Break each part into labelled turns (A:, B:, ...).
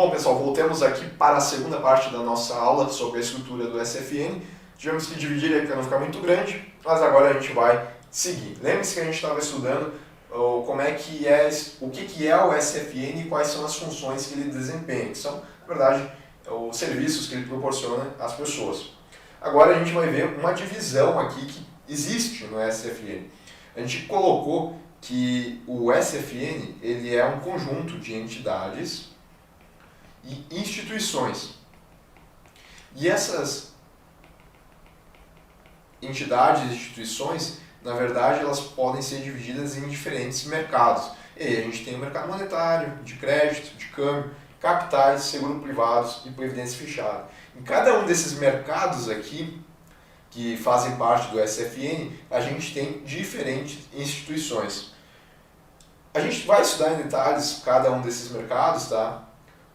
A: Bom, pessoal, voltemos aqui para a segunda parte da nossa aula sobre a estrutura do SFN. Tivemos que dividir aí para não ficar muito grande, mas agora a gente vai seguir. Lembre-se que a gente estava estudando como é que é, o que é o SFN e quais são as funções que ele desempenha, que são, na verdade, os serviços que ele proporciona às pessoas. Agora a gente vai ver uma divisão aqui que existe no SFN. A gente colocou que o SFN ele é um conjunto de entidades e instituições. E essas entidades e instituições, na verdade, elas podem ser divididas em diferentes mercados. E aí a gente tem o mercado monetário, de crédito, de câmbio, capitais, seguro privados e previdência fechada. Em cada um desses mercados aqui, que fazem parte do SFN, a gente tem diferentes instituições. A gente vai estudar em detalhes cada um desses mercados, tá?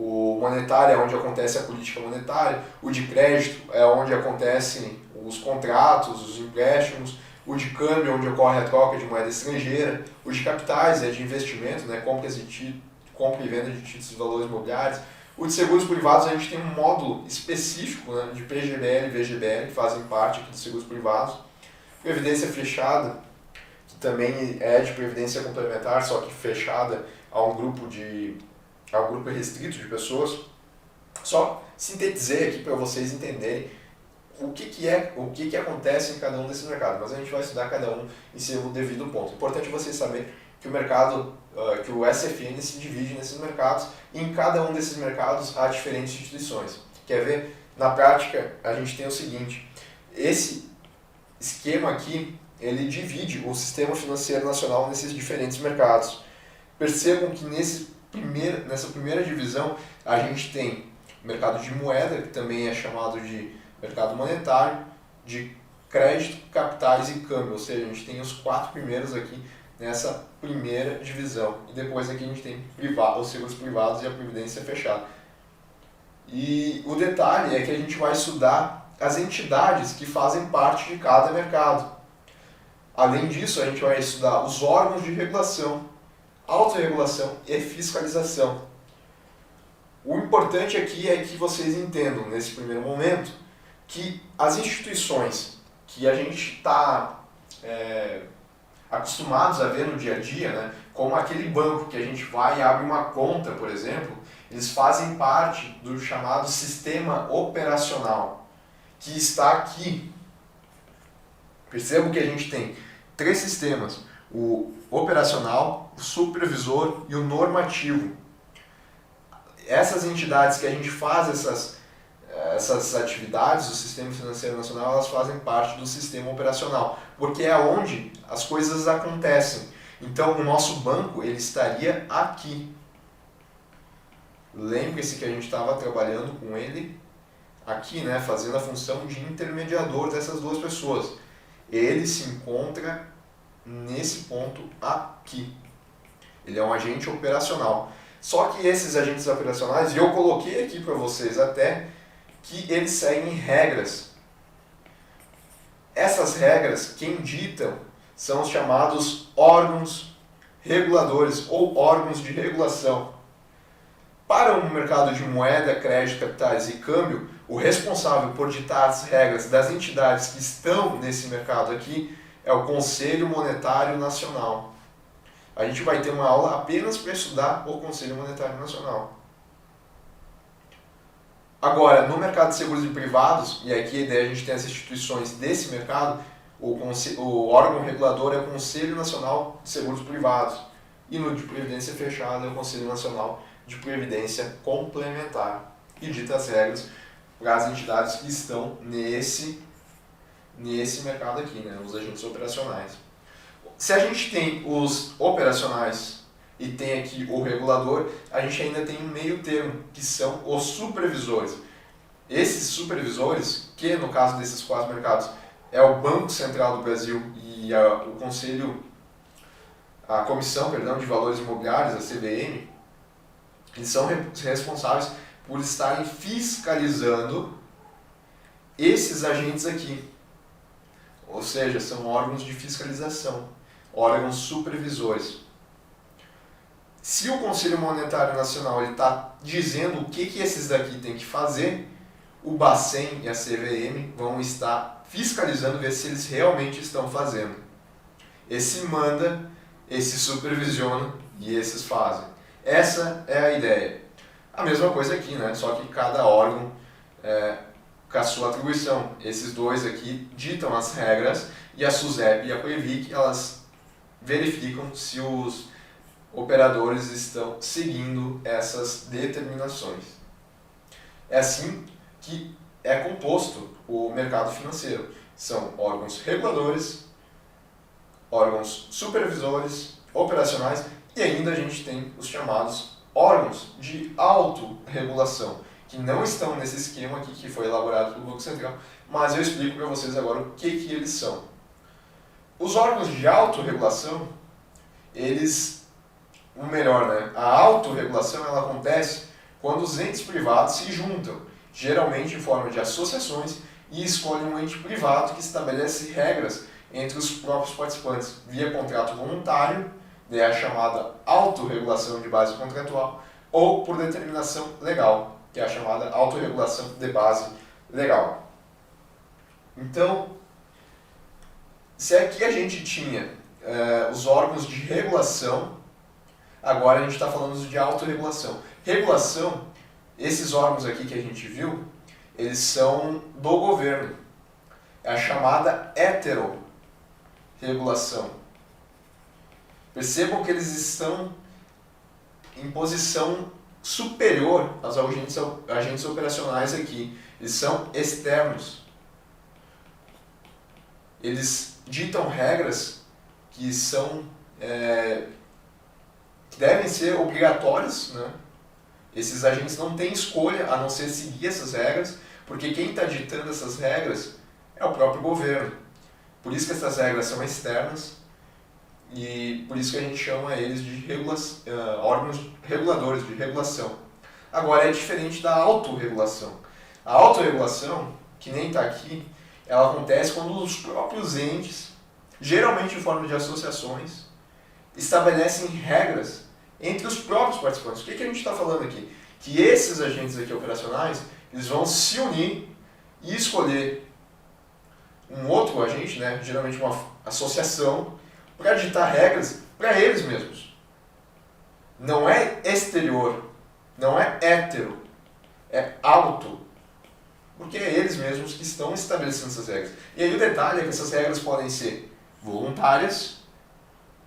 A: O monetário é onde acontece a política monetária, o de crédito é onde acontecem os contratos, os empréstimos, o de câmbio é onde ocorre a troca de moeda estrangeira, o de capitais é de investimento, né, compra e venda de títulos de valores imobiliários, o de seguros privados a gente tem um módulo específico, né, de PGBL e VGBL que fazem parte aqui dos seguros privados, previdência fechada, que também é de previdência complementar, só que fechada a um grupo restrito de pessoas. Só sintetizei aqui para vocês entenderem o que acontece em cada um desses mercados, mas a gente vai estudar cada um em seu devido ponto. Importante vocês saberem que o mercado, que o SFN se divide nesses mercados e em cada um desses mercados há diferentes instituições. Quer ver? Na prática, a gente tem o seguinte, esse esquema aqui, ele divide o sistema financeiro nacional nesses diferentes mercados. Percebam que nessa primeira divisão, a gente tem o mercado de moeda, que também é chamado de mercado monetário, de crédito, capitais e câmbio, ou seja, a gente tem os 4 primeiros aqui nessa primeira divisão. E depois aqui a gente tem os seguros privados e a previdência fechada. E o detalhe é que a gente vai estudar as entidades que fazem parte de cada mercado. Além disso, a gente vai estudar os órgãos de regulação, autorregulação e fiscalização. O importante aqui é que vocês entendam, nesse primeiro momento, que as instituições que a gente está acostumados a ver no dia a dia, né, como aquele banco que a gente vai e abre uma conta, por exemplo, eles fazem parte do chamado sistema operacional, que está aqui. Percebam que a gente tem 3 sistemas, o operacional, o supervisor e o normativo. Essas entidades que a gente faz essas atividades do Sistema Financeiro Nacional, elas fazem parte do sistema operacional, porque é onde as coisas acontecem. Então, o nosso banco, ele estaria aqui. Lembre-se que a gente estava trabalhando com ele aqui, né, fazendo a função de intermediador dessas duas pessoas. Ele se encontra nesse ponto aqui. Ele é um agente operacional. Só que esses agentes operacionais, e eu coloquei aqui para vocês até, que eles seguem regras. Essas regras, quem ditam, são os chamados órgãos reguladores ou órgãos de regulação. Para o mercado de moeda, crédito, capitais e câmbio, o responsável por ditar as regras das entidades que estão nesse mercado aqui é o Conselho Monetário Nacional. A gente vai ter uma aula apenas para estudar o Conselho Monetário Nacional. Agora, no mercado de seguros e privados, e aqui a gente tem as instituições desse mercado, o órgão regulador é o Conselho Nacional de Seguros Privados. E no de Previdência Fechada é o Conselho Nacional de Previdência Complementar. E dita as regras para as entidades que estão nesse mercado aqui, né, os agentes operacionais. Se a gente tem os operacionais e tem aqui o regulador, a gente ainda tem um meio termo, que são os supervisores. Esses supervisores, que no caso desses 4 mercados, é o Banco Central do Brasil e a Comissão de Valores Imobiliários, a CVM, eles são responsáveis por estarem fiscalizando esses agentes aqui. Ou seja, são órgãos de fiscalização, órgãos supervisores. Se o Conselho Monetário Nacional está dizendo o que esses daqui têm que fazer, o Bacen e a CVM vão estar fiscalizando, ver se eles realmente estão fazendo. Esse manda, esse supervisiona e esses fazem. Essa é a ideia. A mesma coisa aqui, né? Só que cada órgão com a sua atribuição. Esses dois aqui ditam as regras e a SUSEP e a Previc, elas verificam se os operadores estão seguindo essas determinações. É assim que é composto o mercado financeiro. São órgãos reguladores, órgãos supervisores, operacionais e ainda a gente tem os chamados órgãos de autorregulação, que não estão nesse esquema aqui que foi elaborado pelo Banco Central, mas eu explico para vocês agora o que eles são. Os órgãos de autorregulação, a autorregulação ela acontece quando os entes privados se juntam, geralmente em forma de associações, e escolhem um ente privado que estabelece regras entre os próprios participantes, via contrato voluntário, a chamada autorregulação de base contratual, ou por determinação legal, que é a chamada autorregulação de base legal. Então, se aqui a gente tinha os órgãos de regulação, agora a gente está falando de autorregulação. Regulação, esses órgãos aqui que a gente viu, eles são do governo. É a chamada heterorregulação. Percebam que eles estão em posição superior aos agentes operacionais aqui. Eles são externos. Eles ditam regras que devem ser obrigatórias, né? Esses agentes não têm escolha a não ser seguir essas regras, porque quem está ditando essas regras é o próprio governo. Por isso que essas regras são externas e por isso que a gente chama eles de órgãos reguladores, de regulação. Agora é diferente da autorregulação. A autorregulação, que nem está aqui, ela acontece quando os próprios entes, geralmente em forma de associações, estabelecem regras entre os próprios participantes. O que a gente está falando aqui? Que esses agentes aqui operacionais, eles vão se unir e escolher um outro agente, né, geralmente uma associação, para ditar regras para eles mesmos. Não é exterior, não é hétero, é auto. Porque é eles mesmos que estão estabelecendo essas regras. E aí o detalhe é que essas regras podem ser voluntárias,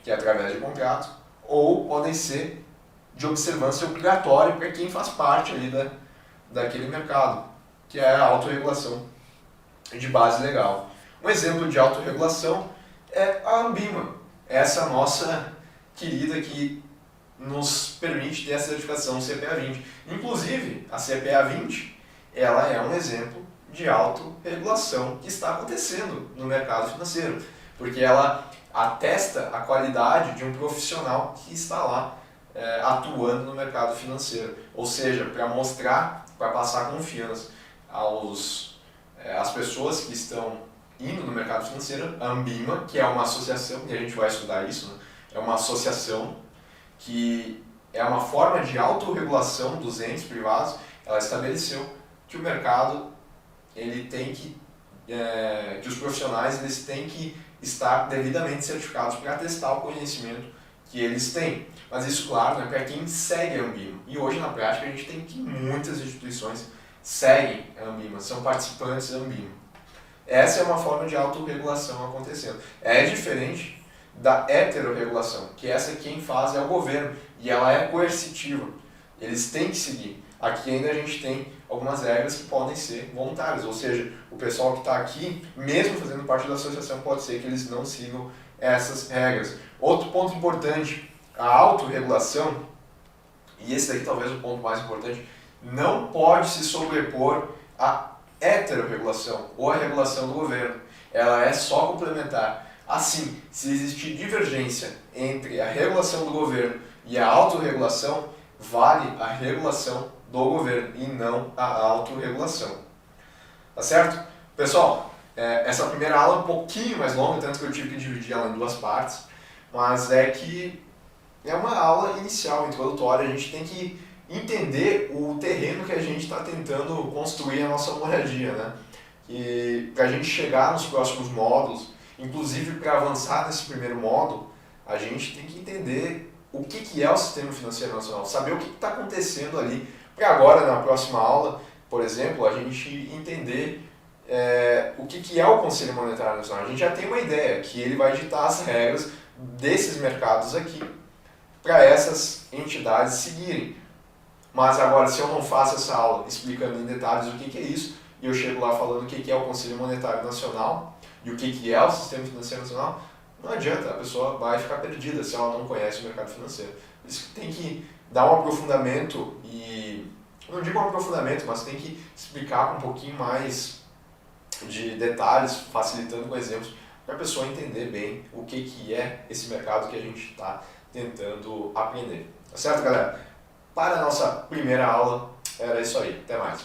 A: que é através de contrato, ou podem ser de observância obrigatória para quem faz parte ali daquele mercado, que é a autorregulação de base legal. Um exemplo de autorregulação é a Ambima, essa nossa querida que nos permite ter a certificação CPA 20. Inclusive, a CPA 20 ela é um exemplo de autorregulação que está acontecendo no mercado financeiro, porque ela atesta a qualidade de um profissional que está lá atuando no mercado financeiro. Ou seja, para mostrar, para passar confiança às pessoas que estão indo no mercado financeiro, a Ambima, que é uma associação, e a gente vai estudar isso, né? É uma associação que é uma forma de autorregulação dos entes privados. Ela estabeleceu que o mercado ele tem que os profissionais eles têm que estar devidamente certificados para atestar o conhecimento que eles têm. Mas isso, claro, né, para quem segue a Ambima. E hoje, na prática, a gente tem que muitas instituições seguem a Ambima, são participantes da Ambima. Essa é uma forma de autorregulação acontecendo. É diferente da heterorregulação, que essa quem faz é o governo, e ela é coercitiva. Eles têm que seguir. Aqui ainda a gente tem algumas regras que podem ser voluntárias, ou seja, o pessoal que está aqui, mesmo fazendo parte da associação, pode ser que eles não sigam essas regras. Outro ponto importante, a autorregulação, e esse daqui talvez o ponto mais importante, não pode se sobrepor à heterorregulação ou à regulação do governo. Ela é só complementar. Assim, se existir divergência entre a regulação do governo e a autorregulação, vale a regulação do governo e não a autorregulação. Tá certo? Pessoal, essa primeira aula é um pouquinho mais longa, tanto que eu tive que dividir ela em duas partes, mas é que é uma aula inicial, introdutória, a gente tem que entender o terreno que a gente está tentando construir a nossa moradia, né? E para a gente chegar nos próximos módulos, inclusive para avançar nesse primeiro módulo, a gente tem que entender o que é o Sistema Financeiro Nacional, saber o que está acontecendo ali, para agora, na próxima aula, por exemplo, a gente entender o que é o Conselho Monetário Nacional. A gente já tem uma ideia, que ele vai ditar as regras desses mercados aqui, para essas entidades seguirem. Mas agora, se eu não faço essa aula explicando em detalhes o que é isso, e eu chego lá falando o que é o Conselho Monetário Nacional e o que é o Sistema Financeiro Nacional, não adianta, a pessoa vai ficar perdida se ela não conhece o mercado financeiro. Por isso que tem que dar um aprofundamento e, não digo um aprofundamento, mas tem que explicar com um pouquinho mais de detalhes, facilitando com exemplos, para a pessoa entender bem o que é esse mercado que a gente está tentando aprender. Tá certo, galera? Para a nossa primeira aula, era isso aí. Até mais.